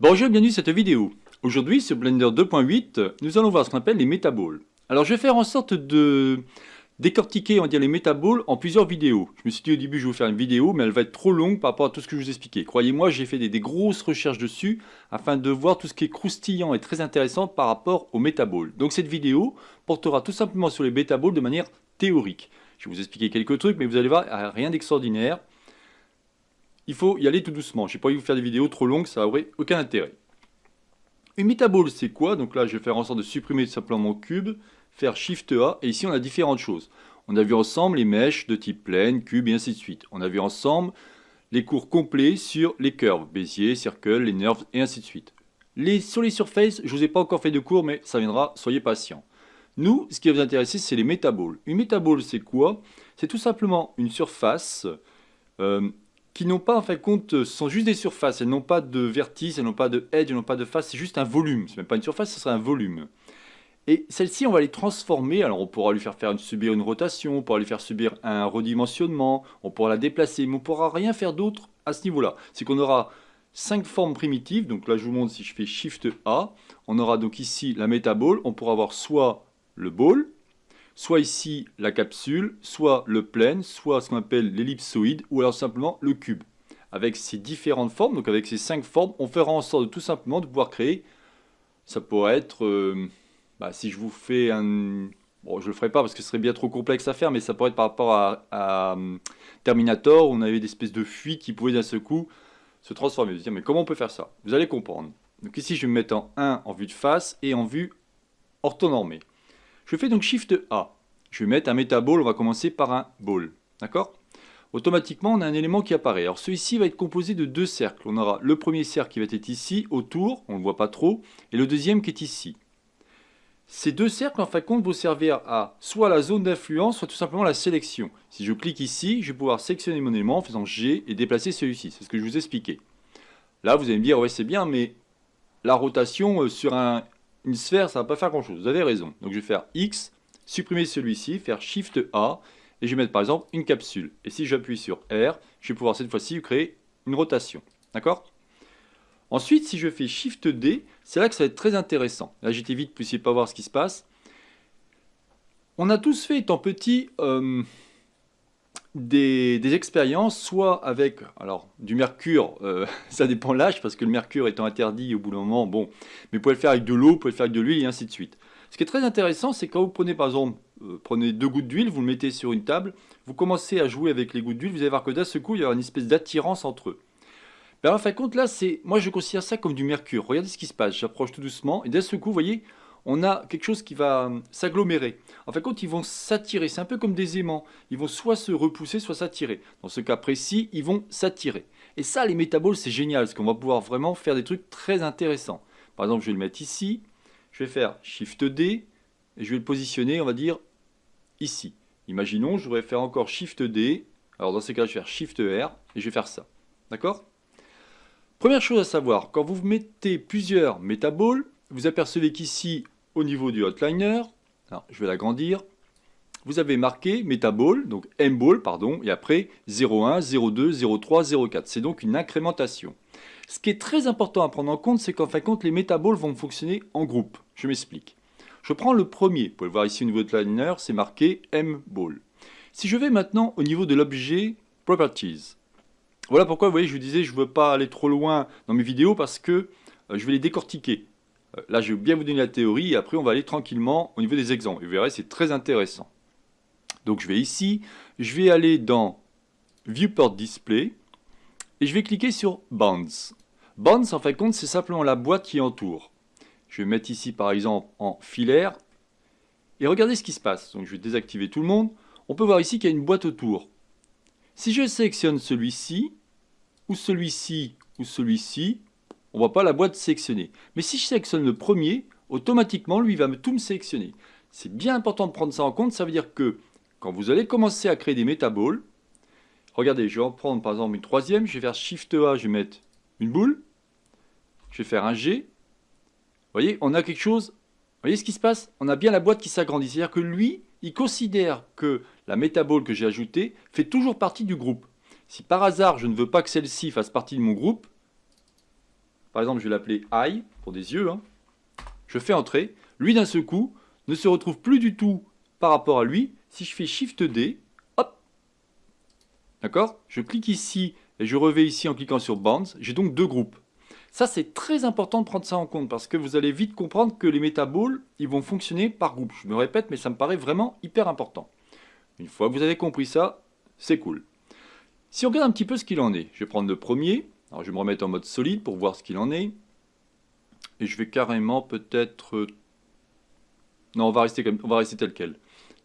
Bonjour et bienvenue dans cette vidéo. Aujourd'hui sur Blender 2.8, nous allons voir ce qu'on appelle les métaballs. Alors je vais faire en sorte de décortiquer les métaballs en plusieurs vidéos. Je me suis dit au début je vais vous faire une vidéo mais elle va être trop longue par rapport à tout ce que je vous ai expliqué. Croyez-moi, j'ai fait des grosses recherches dessus afin de voir tout ce qui est croustillant et très intéressant par rapport aux métaballs. Donc cette vidéo portera tout simplement sur les métaballs de manière théorique. Je vais vous expliquer quelques trucs mais vous allez voir, rien d'extraordinaire. Il faut y aller tout doucement. Je n'ai pas envie de vous faire des vidéos trop longues, ça n'aurait aucun intérêt. Une metaball, c'est quoi? Donc là, je vais faire en sorte de supprimer tout simplement mon cube, faire Shift A, et ici on a différentes choses. On a vu ensemble les mèches de type plane, cube et ainsi de suite. On a vu ensemble les cours complets sur les curves, Bézier, Circle, les nerfs et ainsi de suite. Sur les surfaces, je ne vous ai pas encore fait de cours, mais ça viendra, soyez patients. Nous, ce qui va vous intéresser, c'est les métaballs. Une métaball, c'est quoi? C'est tout simplement une surface euh, qui n'ont pas, en fin de compte, ce sont juste des surfaces. Elles n'ont pas de vertice, elles n'ont pas de edge, elles n'ont pas de face. C'est juste un volume. C'est même pas une surface, ce serait un volume. Et celle-ci, on va les transformer. Alors, on pourra lui faire subir une rotation, on pourra lui faire subir un redimensionnement, on pourra la déplacer, mais on ne pourra rien faire d'autre à ce niveau-là. C'est qu'on aura 5 formes primitives. Donc là, je vous montre si je fais Shift A. On aura donc ici la metaball. On pourra avoir soit le ball, soit ici la capsule, soit le plane, soit ce qu'on appelle l'ellipsoïde, ou alors simplement le cube. Avec ces différentes formes, donc avec ces 5 formes, on fera en sorte de tout simplement de pouvoir créer, ça pourrait être, si je vous fais un... Bon, je le ferai pas parce que ce serait bien trop complexe à faire, mais ça pourrait être par rapport à Terminator, où on avait des espèces de fuites qui pouvaient d'un seul coup se transformer. Vous dire, mais comment on peut faire ça? Vous allez comprendre. Donc ici, je vais me mettre en 1 en vue de face et en vue orthonormée. Je fais donc Shift A. Je vais mettre un metaball, on va commencer par un ball. D'accord? Automatiquement, on a un élément qui apparaît. Alors celui-ci va être composé de deux cercles. On aura le premier cercle qui va être ici, autour, on ne le voit pas trop, et le deuxième qui est ici. Ces deux cercles, en fin de compte, vont servir à soit la zone d'influence, soit tout simplement la sélection. Si je clique ici, je vais pouvoir sélectionner mon élément en faisant G et déplacer celui-ci. C'est ce que je vous expliquais. Là, vous allez me dire, ouais, c'est bien, mais la rotation sur une sphère, ça ne va pas faire grand-chose. Vous avez raison. Donc je vais faire X, supprimer celui-ci, faire Shift A, et je vais mettre par exemple une capsule. Et si j'appuie sur R, je vais pouvoir cette fois-ci créer une rotation. D'accord? Ensuite, si je fais Shift D, c'est là que ça va être très intéressant. Là, j'étais vite, vous ne puissiez pas voir ce qui se passe. On a tous fait, étant petit, des expériences, soit avec du mercure, ça dépend de l'âge, parce que le mercure étant interdit au bout d'un moment, bon, mais vous pouvez le faire avec de l'eau, vous pouvez le faire avec de l'huile, et ainsi de suite. Ce qui est très intéressant, c'est quand vous prenez par exemple, prenez 2 gouttes d'huile, vous le mettez sur une table, vous commencez à jouer avec les gouttes d'huile, vous allez voir que d'un seul coup, il y aura une espèce d'attirance entre eux. Ben, en fin de compte, là, moi je considère ça comme du mercure. Regardez ce qui se passe, j'approche tout doucement, et d'un seul coup, vous voyez, on a quelque chose qui va s'agglomérer. En fin de compte, ils vont s'attirer, c'est un peu comme des aimants. Ils vont soit se repousser, soit s'attirer. Dans ce cas précis, ils vont s'attirer. Et ça, les métaballs, c'est génial, parce qu'on va pouvoir vraiment faire des trucs très intéressants. Par exemple, je vais le mettre ici, je vais faire Shift D, et je vais le positionner, on va dire, ici. Imaginons, je voudrais faire encore Shift D. Alors dans ce cas, je vais faire Shift R, et je vais faire ça. D'accord? Première chose à savoir, quand vous mettez plusieurs métaballs, vous apercevez qu'ici, au niveau du outliner, alors je vais l'agrandir, vous avez marqué metaball, donc mball, pardon, et après 0,1, 0,2, 0,3, 0,4. C'est donc une incrémentation. Ce qui est très important à prendre en compte, c'est qu'en fin de compte, les métaballs vont fonctionner en groupe. Je m'explique. Je prends le premier, vous pouvez le voir ici au niveau de outliner, c'est marqué mball. Si je vais maintenant au niveau de l'objet properties, voilà pourquoi, vous voyez, je vous disais, je ne veux pas aller trop loin dans mes vidéos parce que je vais les décortiquer. Là, je vais bien vous donner la théorie et après, on va aller tranquillement au niveau des exemples. Et vous verrez, c'est très intéressant. Donc, je vais ici, je vais aller dans Viewport Display et je vais cliquer sur Bounds. Bounds, en fin de compte, c'est simplement la boîte qui entoure. Je vais mettre ici, par exemple, en filaire et regardez ce qui se passe. Donc, je vais désactiver tout le monde. On peut voir ici qu'il y a une boîte autour. Si je sélectionne celui-ci, ou celui-ci, ou celui-ci, on ne voit pas la boîte sélectionnée. Mais si je sélectionne le premier, automatiquement, lui, il va tout me sélectionner. C'est bien important de prendre ça en compte. Ça veut dire que quand vous allez commencer à créer des métaballs, regardez, je vais en prendre par exemple une troisième, je vais faire Shift A, je vais mettre une boule, je vais faire un G. Vous voyez, on a quelque chose. Vous voyez ce qui se passe? On a bien la boîte qui s'agrandit. C'est-à-dire que lui, il considère que la métaball que j'ai ajoutée fait toujours partie du groupe. Si par hasard je ne veux pas que celle-ci fasse partie de mon groupe, par exemple je vais l'appeler eye, pour des yeux, hein. Je fais entrer, lui d'un seul coup ne se retrouve plus du tout par rapport à lui. Si je fais Shift D, hop, d'accord, je clique ici et je revais ici en cliquant sur Bands, j'ai donc deux groupes. Ça, c'est très important de prendre ça en compte parce que vous allez vite comprendre que les métaballs, ils vont fonctionner par groupe. Je me répète, mais ça me paraît vraiment hyper important. Une fois que vous avez compris ça, c'est cool. Si on regarde un petit peu ce qu'il en est, je vais prendre le premier. Alors, je vais me remettre en mode solide pour voir ce qu'il en est. Et je vais carrément peut-être... Non, on va rester tel quel.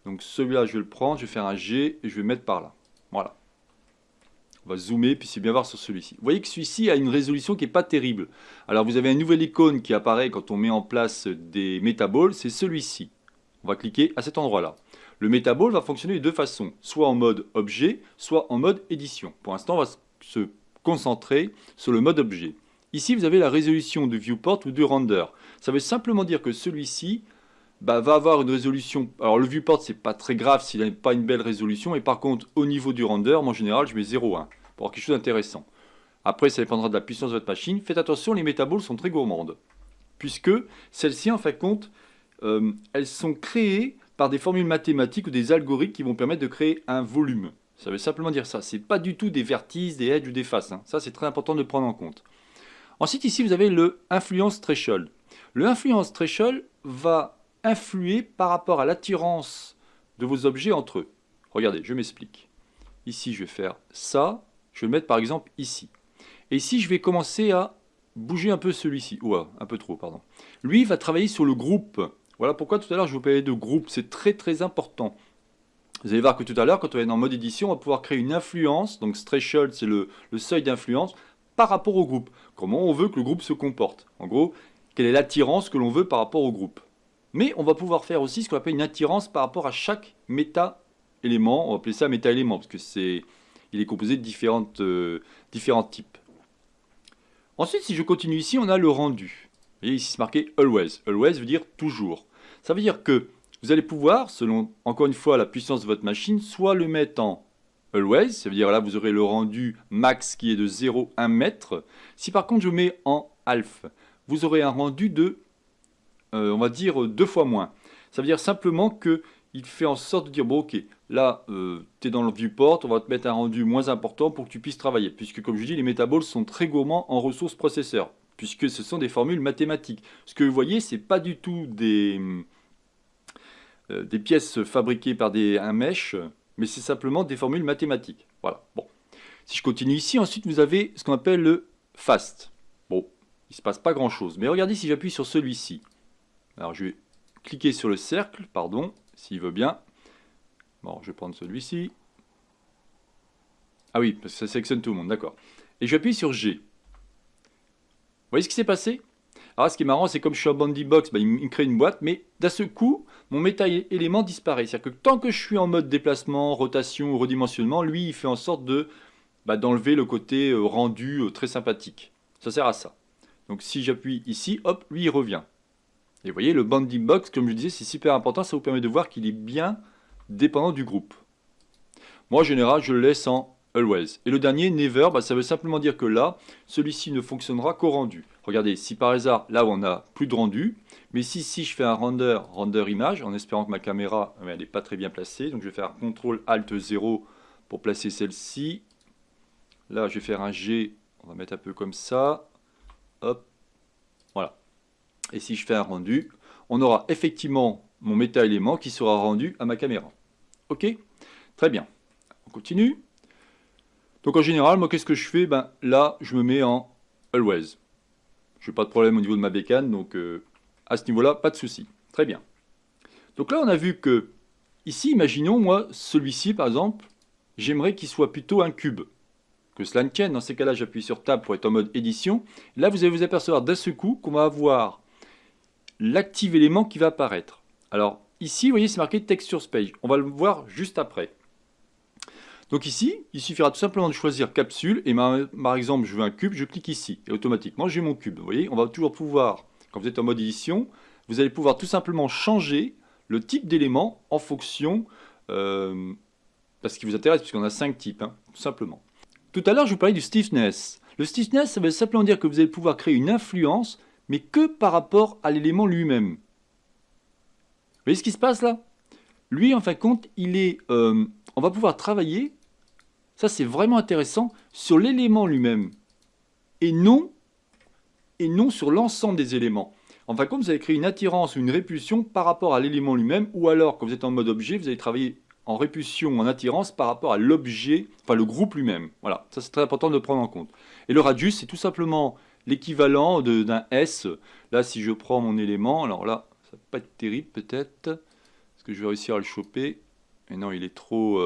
Donc celui-là, je vais le prendre, je vais faire un G et je vais mettre par là. Voilà. On va zoomer, puis c'est bien voir sur celui-ci. Vous voyez que celui-ci a une résolution qui n'est pas terrible. Alors vous avez une nouvelle icône qui apparaît quand on met en place des métaballs, c'est celui-ci. On va cliquer à cet endroit-là. Le métaball va fonctionner de deux façons, soit en mode objet, soit en mode édition. Pour l'instant, on va se concentrer sur le mode objet. Ici, vous avez la résolution de viewport ou de render. Ça veut simplement dire que celui-ci va avoir une résolution. Alors le viewport, c'est pas très grave s'il n'a pas une belle résolution. Et par contre, au niveau du render, moi, en général, je mets 0,1 pour avoir quelque chose d'intéressant. Après, ça dépendra de la puissance de votre machine. Faites attention, les métaballs sont très gourmandes. Puisque celles-ci, en fin de compte, elles sont créées par des formules mathématiques ou des algorithmes qui vont permettre de créer un volume. Ça veut simplement dire ça. C'est pas du tout des vertices, des edges ou des faces, hein. Ça, c'est très important de le prendre en compte. Ensuite, ici, vous avez le influence threshold. Le influence threshold va influer par rapport à l'attirance de vos objets entre eux. Regardez, je m'explique. Ici, je vais faire ça. Je vais le mettre par exemple ici. Et ici, je vais commencer à bouger un peu celui-ci. Ouah, un peu trop, pardon. Lui, il va travailler sur le groupe. Voilà pourquoi tout à l'heure, je vous parlais de groupe. C'est très très important. Vous allez voir que tout à l'heure, quand on va être en mode édition, on va pouvoir créer une influence. Donc, threshold, c'est le seuil d'influence par rapport au groupe. Comment on veut que le groupe se comporte. En gros, quelle est l'attirance que l'on veut par rapport au groupe. Mais on va pouvoir faire aussi ce qu'on appelle une attirance par rapport à chaque méta-élément. On va appeler ça méta-élément parce que il est composé de différents types. Ensuite, si je continue ici, on a le rendu. Vous voyez ici, c'est marqué always. Always veut dire toujours. Ça veut dire que vous allez pouvoir, selon encore une fois la puissance de votre machine, soit le mettre en always, ça veut dire là vous aurez le rendu max qui est de 0,1 mètre. Si par contre je mets en half, vous aurez un rendu de, on va dire, 2 fois moins. Ça veut dire simplement que il fait en sorte de dire, bon ok, là tu es dans le viewport, on va te mettre un rendu moins important pour que tu puisses travailler. Puisque comme je dis, les métaballs sont très gourmands en ressources processeurs, puisque ce sont des formules mathématiques. Ce que vous voyez, c'est pas du tout des pièces fabriquées par un mesh, mais c'est simplement des formules mathématiques. Voilà. Bon. Si je continue ici, ensuite vous avez ce qu'on appelle le fast. Bon, il ne se passe pas grand chose. Mais regardez si j'appuie sur celui-ci. Alors je vais cliquer sur le cercle, pardon, s'il veut bien. Bon, je vais prendre celui-ci. Ah oui, parce que ça sélectionne tout le monde, d'accord. Et j'appuie sur G. Vous voyez ce qui s'est passé? Alors ce qui est marrant, c'est comme je suis en Bounding Box, il me crée une boîte, mais d'un seul coup, mon méta-élément disparaît. C'est-à-dire que tant que je suis en mode déplacement, rotation ou redimensionnement, lui, il fait en sorte d'enlever le côté rendu très sympathique. Ça sert à ça. Donc si j'appuie ici, hop, lui, il revient. Et vous voyez, le Bounding Box, comme je disais, c'est super important. Ça vous permet de voir qu'il est bien dépendant du groupe. Moi, en général, je le laisse en always. Et le dernier, never, ça veut simplement dire que là, celui-ci ne fonctionnera qu'au rendu. Regardez, si par hasard, là où on n'a plus de rendu, mais si je fais un render image, en espérant que ma caméra, elle n'est pas très bien placée, donc je vais faire CTRL ALT 0 pour placer celle-ci. Là, je vais faire un G, on va mettre un peu comme ça. Hop, voilà. Et si je fais un rendu, on aura effectivement mon méta-élément qui sera rendu à ma caméra. Ok? Très bien. On continue. Donc en général, moi qu'est-ce que je fais? Là, je me mets en always. Je n'ai pas de problème au niveau de ma bécane, donc à ce niveau-là, pas de souci. Très bien. Donc là, on a vu que, ici, imaginons, moi, celui-ci, par exemple, j'aimerais qu'il soit plutôt un cube. Que cela ne tienne, dans ces cas-là, j'appuie sur Tab pour être en mode édition. Là, vous allez vous apercevoir d'un seul coup qu'on va avoir l'active élément qui va apparaître. Alors, ici, vous voyez, c'est marqué Texture Page. On va le voir juste après. Donc ici, il suffira tout simplement de choisir capsule et par exemple je veux un cube, je clique ici et automatiquement j'ai mon cube. Vous voyez, on va toujours pouvoir, quand vous êtes en mode édition, vous allez pouvoir tout simplement changer le type d'élément en fonction parce qu'il vous intéresse, puisqu'on a 5 types, hein, tout simplement. Tout à l'heure je vous parlais du stiffness. Le stiffness, ça veut simplement dire que vous allez pouvoir créer une influence, mais que par rapport à l'élément lui-même. Vous voyez ce qui se passe là? Lui, en fin de compte, on va pouvoir travailler, ça c'est vraiment intéressant, sur l'élément lui-même, et non sur l'ensemble des éléments. En fin de compte, vous allez créer une attirance ou une répulsion par rapport à l'élément lui-même, ou alors, quand vous êtes en mode objet, vous allez travailler en répulsion ou en attirance par rapport à l'objet, enfin le groupe lui-même. Voilà, ça c'est très important de le prendre en compte. Et le radius, c'est tout simplement l'équivalent d'un S. Là, si je prends mon élément, alors là, ça va pas être terrible peut-être, est-ce que je vais réussir à le choper? Mais non, il est trop...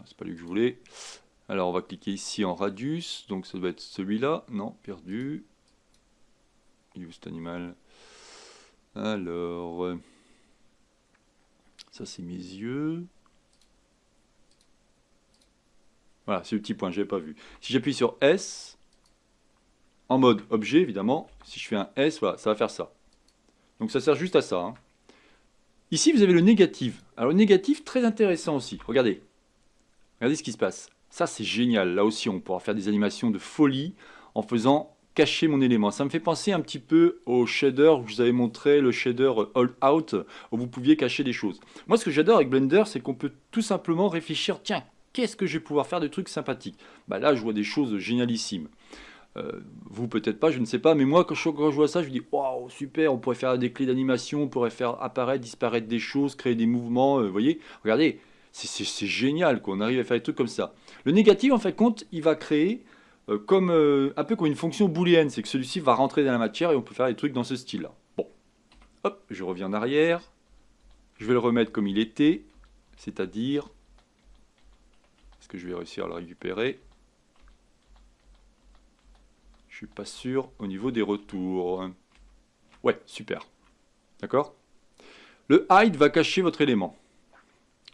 c'est pas lui que je voulais. Alors, on va cliquer ici en radius, donc ça doit être celui-là. Non, perdu. Il est où cet animal? Alors... ça, c'est mes yeux. Voilà, c'est le petit point, je n'avais pas vu. Si j'appuie sur S, en mode objet, évidemment, si je fais un S, voilà, ça va faire ça. Donc ça sert juste à ça. Hein. Ici, vous avez le négatif. Alors le négatif, très intéressant aussi. Regardez. Regardez ce qui se passe. Ça, c'est génial. Là aussi, on pourra faire des animations de folie en faisant cacher mon élément. Ça me fait penser un petit peu au shader où je vous avais montré, le shader All Out, où vous pouviez cacher des choses. Moi, ce que j'adore avec Blender, c'est qu'on peut tout simplement réfléchir, tiens, qu'est-ce que je vais pouvoir faire de trucs sympathiques? Bah là, je vois des choses génialissimes. Vous peut-être pas, je ne sais pas, mais moi quand je vois ça, je me dis waouh, super, on pourrait faire des clés d'animation, on pourrait faire apparaître, disparaître des choses, créer des mouvements, vous voyez, regardez, c'est génial qu'on arrive à faire des trucs comme ça. Le négatif, en fait, compte, il va créer un peu comme une fonction booléenne, c'est que celui-ci va rentrer dans la matière et on peut faire des trucs dans ce style-là. Bon, hop, je reviens en arrière, je vais le remettre comme il était, c'est-à-dire, est-ce que je vais réussir à le récupérer? Je suis pas sûr au niveau des retours. Ouais, super. D'accord? Le hide va cacher votre élément.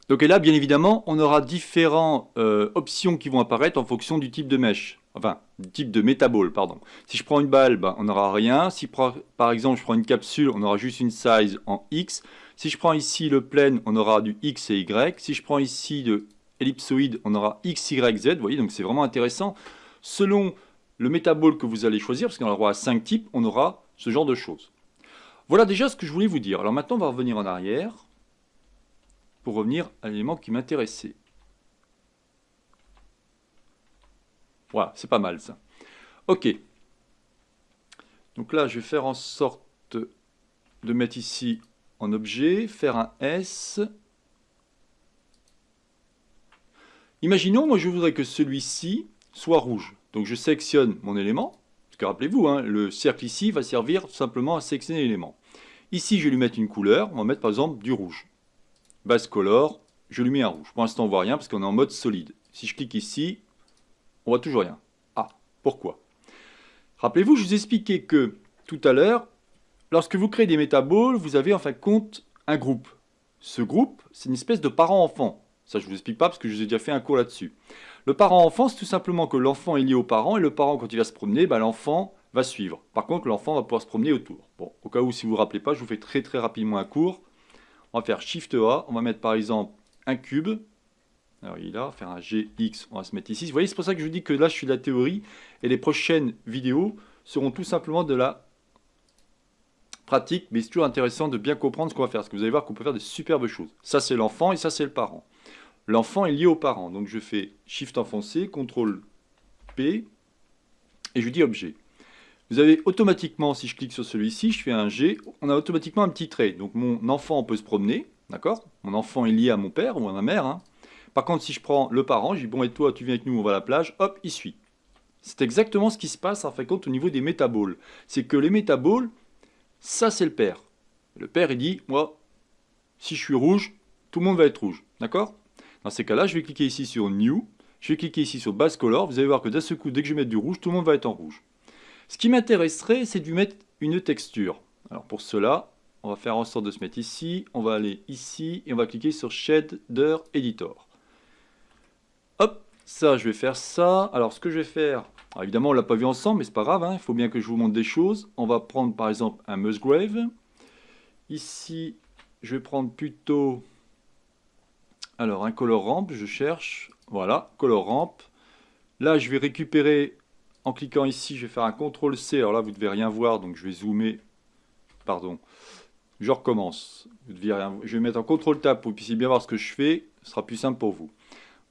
Donc et là, bien évidemment, on aura différentes options qui vont apparaître en fonction du type de mèche. Enfin, du type de métaball, pardon. Si je prends une balle, ben, on n'aura rien. Si par exemple je prends une capsule, on aura juste une size en X. Si je prends ici le plane, on aura du X et Y. Si je prends ici de ellipsoïde, on aura X, Y, Z. Vous voyez, donc c'est vraiment intéressant. Selon le métaball que vous allez choisir, parce qu'on aura 5 types, on aura ce genre de choses. Voilà déjà ce que je voulais vous dire. Alors maintenant, on va revenir en arrière pour revenir à l'élément qui m'intéressait. Voilà, c'est pas mal ça. Ok. Donc là, je vais faire en sorte de mettre ici en objet, faire un S. Imaginons, moi je voudrais que celui-ci soit rouge. Donc je sélectionne mon élément, parce que rappelez-vous, hein, le cercle ici va servir simplement à sélectionner l'élément. Ici, je vais lui mettre une couleur, on va mettre par exemple du rouge. Base color, je lui mets un rouge. Pour l'instant, on ne voit rien parce qu'on est en mode solide. Si je clique ici, on voit toujours rien. Ah, pourquoi? Rappelez-vous, je vous expliquais que tout à l'heure, lorsque vous créez des métaballs, vous avez en fin de compte un groupe. Ce groupe, c'est une espèce de parent-enfant. Ça, je ne vous explique pas parce que je vous ai déjà fait un cours là-dessus. Le parent-enfant, c'est tout simplement que l'enfant est lié au parent et le parent, quand il va se promener, bah, l'enfant va suivre. Par contre, l'enfant va pouvoir se promener autour. Bon, au cas où, si vous ne vous rappelez pas, je vous fais très très rapidement un cours. On va faire Shift A, on va mettre par exemple un cube. Alors il est là, faire un GX, on va se mettre ici. Vous voyez, c'est pour ça que je vous dis que là, je suis de la théorie et les prochaines vidéos seront tout simplement de la pratique, mais c'est toujours intéressant de bien comprendre ce qu'on va faire, parce que vous allez voir qu'on peut faire de superbes choses. Ça, c'est l'enfant et ça, c'est le parent. L'enfant est lié au parent, donc je fais Shift enfoncé, CTRL P, et je dis objet. Vous avez automatiquement, si je clique sur celui-ci, je fais un G, on a automatiquement un petit trait. Donc mon enfant peut se promener, d'accord? Mon enfant est lié à mon père ou à ma mère. Hein. Par contre, si je prends le parent, je dis bon et toi, tu viens avec nous, on va à la plage, hop, il suit. C'est exactement ce qui se passe en fin de compte au niveau des métaballs. C'est que les métaballs, ça c'est le père. Le père il dit, moi, si je suis rouge, tout le monde va être rouge, d'accord? Dans ces cas-là, je vais cliquer ici sur New, je vais cliquer ici sur Base Color, vous allez voir que d'un seul coup, dès que je vais mettre du rouge, tout le monde va être en rouge. Ce qui m'intéresserait, c'est de lui mettre une texture. Alors pour cela, on va faire en sorte de se mettre ici, on va aller ici, et on va cliquer sur Shader Editor. Hop, ça, je vais faire ça. Alors ce que je vais faire, alors, évidemment on ne l'a pas vu ensemble, mais c'est pas grave, hein, il faut bien que je vous montre des choses. On va prendre par exemple un Musgrave. Ici, je vais prendre plutôt... Alors un Color Ramp, je cherche, voilà, Color Ramp. Là, je vais récupérer, en cliquant ici, je vais faire un CTRL-C. Alors là, vous ne devez rien voir, donc je vais zoomer. Pardon. Je recommence. Vous devez rien... Je vais mettre en CTRL-Tab pour que vous puissiez bien voir ce que je fais. Ce sera plus simple pour vous.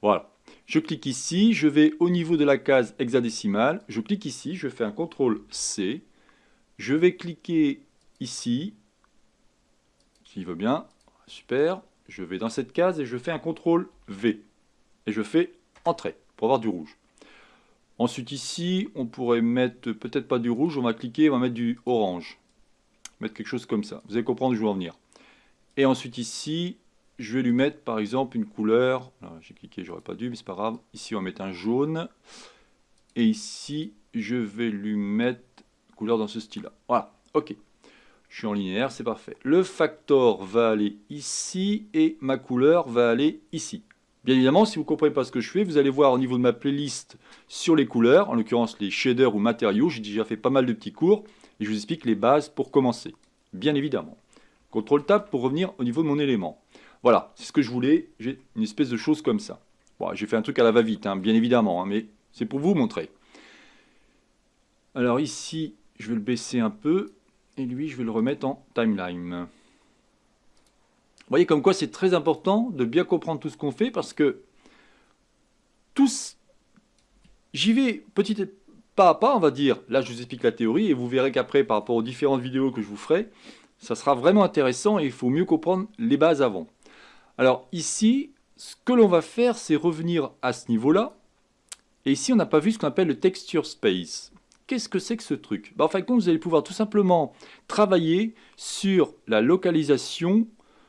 Voilà. Je clique ici, je vais au niveau de la case hexadécimale. Je clique ici, je fais un CTRL-C. Je vais cliquer ici. S'il veut bien. Super. Je vais dans cette case et je fais un CTRL-V. Et je fais Entrée pour avoir du rouge. Ensuite ici, on pourrait mettre peut-être pas du rouge, on va cliquer, on va mettre du orange. Mettre quelque chose comme ça. Vous allez comprendre où je veux en venir. Et ensuite ici, je vais lui mettre par exemple une couleur. J'ai cliqué, j'aurais pas dû, mais c'est pas grave. Ici, on va mettre un jaune. Et ici, je vais lui mettre une couleur dans ce style-là. Voilà, ok. Je suis en linéaire, c'est parfait. Le factor va aller ici et ma couleur va aller ici. Bien évidemment, si vous ne comprenez pas ce que je fais, vous allez voir au niveau de ma playlist sur les couleurs, en l'occurrence les shaders ou matériaux. J'ai déjà fait pas mal de petits cours et je vous explique les bases pour commencer. Bien évidemment. CTRL-Tab pour revenir au niveau de mon élément. Voilà, c'est ce que je voulais. J'ai une espèce de chose comme ça. Bon, j'ai fait un truc à la va-vite, hein, bien évidemment, hein, mais c'est pour vous montrer. Alors ici, je vais le baisser un peu et lui, je vais le remettre en timeline. Vous voyez comme quoi c'est très important de bien comprendre tout ce qu'on fait parce que j'y vais pas à pas, on va dire. Là, je vous explique la théorie et vous verrez qu'après, par rapport aux différentes vidéos que je vous ferai, ça sera vraiment intéressant et il faut mieux comprendre les bases avant. Alors ici, ce que l'on va faire, c'est revenir à ce niveau-là. Et ici, on n'a pas vu ce qu'on appelle le texture space. Qu'est-ce que c'est que ce truc? En fin de compte, vous allez pouvoir tout simplement travailler sur la localisation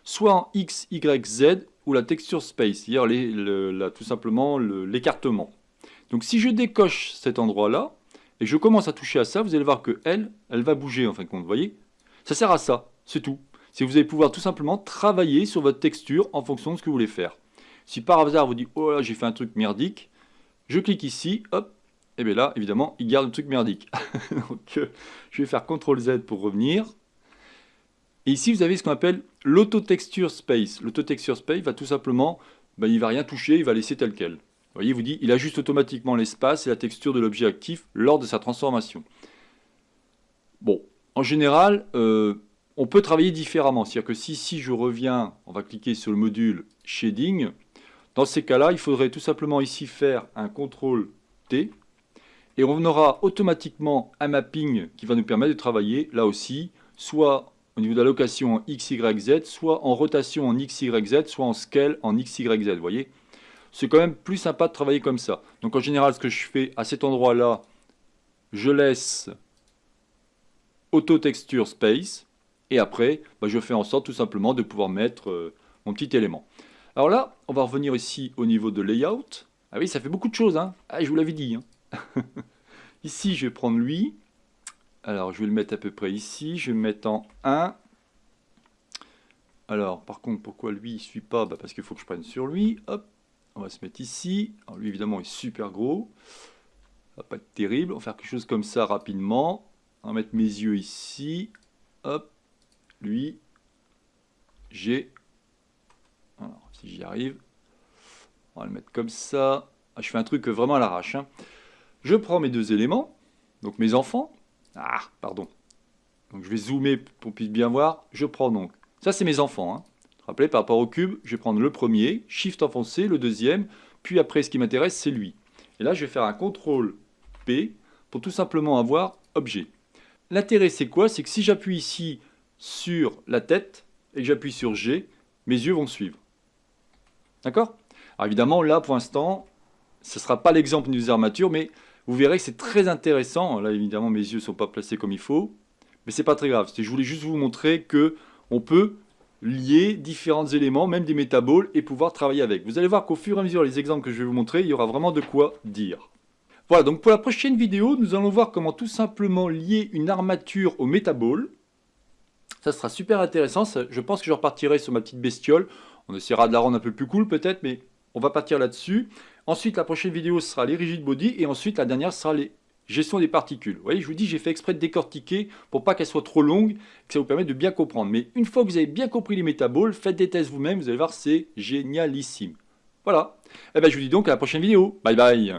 soit en X, Y, Z ou la texture space, c'est-à-dire tout simplement l'écartement. Donc si je décoche cet endroit-là et je commence à toucher à ça, vous allez voir que elle va bouger en fin de compte, vous voyez? Ça sert à ça, c'est tout. C'est que vous allez pouvoir tout simplement travailler sur votre texture en fonction de ce que vous voulez faire. Si par hasard vous dites « Oh là, j'ai fait un truc merdique », je clique ici, hop, et bien là, évidemment, il garde le truc merdique. Donc je vais faire CTRL-Z pour revenir. Et ici, vous avez ce qu'on appelle l'auto-texture space. L'auto-texture space va tout simplement, il ne va rien toucher, il va laisser tel quel. Vous voyez, il vous dit, il ajuste automatiquement l'espace et la texture de l'objet actif lors de sa transformation. Bon, en général, on peut travailler différemment. C'est-à-dire que si je reviens, on va cliquer sur le module Shading. Dans ces cas-là, il faudrait tout simplement ici faire un CTRL-T. Et on aura automatiquement un mapping qui va nous permettre de travailler, là aussi, soit au niveau de la location en X, Y, Z, soit en rotation en X, Y, Z, soit en scale en X, Y, Z. Vous voyez, c'est quand même plus sympa de travailler comme ça. Donc en général, ce que je fais à cet endroit-là, je laisse Auto Texture Space. Et après, je fais en sorte tout simplement de pouvoir mettre mon petit élément. Alors là, on va revenir ici au niveau de Layout. Ah oui, ça fait beaucoup de choses, hein. Ah, je vous l'avais dit. Hein. Ici, je vais prendre lui. Alors, je vais le mettre à peu près ici. Je vais le mettre en 1. Alors, par contre, pourquoi lui, il ne suit pas? Parce qu'il faut que je prenne sur lui. Hop, on va se mettre ici. Alors, lui, évidemment, il est super gros. Ça va pas être terrible. On va faire quelque chose comme ça rapidement. On va mettre mes yeux ici. Hop, lui, G. Alors, si j'y arrive, on va le mettre comme ça. Ah, je fais un truc vraiment à l'arrache. Hein. Je prends mes deux éléments, donc mes enfants. Ah, pardon. Donc je vais zoomer pour qu'on puisse bien voir. Je prends donc. Ça, c'est mes enfants. Hein. Rappelez, par rapport au cube, je vais prendre le premier, Shift enfoncé, le deuxième, puis après, ce qui m'intéresse, c'est lui. Et là, je vais faire un CTRL-P pour tout simplement avoir objet. L'intérêt, c'est quoi? C'est que si j'appuie ici sur la tête et que j'appuie sur G, mes yeux vont suivre. D'accord? Alors évidemment, là, pour l'instant, ce ne sera pas l'exemple d'une armature, mais vous verrez que c'est très intéressant. Là, évidemment, mes yeux ne sont pas placés comme il faut, mais c'est pas très grave. Je voulais juste vous montrer que on peut lier différents éléments, même des métaboles, et pouvoir travailler avec. Vous allez voir qu'au fur et à mesure, les exemples que je vais vous montrer, il y aura vraiment de quoi dire. Voilà, donc pour la prochaine vidéo, nous allons voir comment tout simplement lier une armature au métabole. Ça sera super intéressant. Je pense que je repartirai sur ma petite bestiole. On essaiera de la rendre un peu plus cool peut-être, mais on va partir là-dessus. Ensuite, la prochaine vidéo sera les rigid body et ensuite la dernière sera les gestion des particules. Vous voyez, je vous dis, j'ai fait exprès de décortiquer pour pas qu'elle soit trop longue, que ça vous permette de bien comprendre. Mais une fois que vous avez bien compris les métaboles, faites des tests vous-même, vous allez voir, c'est génialissime. Voilà. Et je vous dis donc à la prochaine vidéo. Bye bye.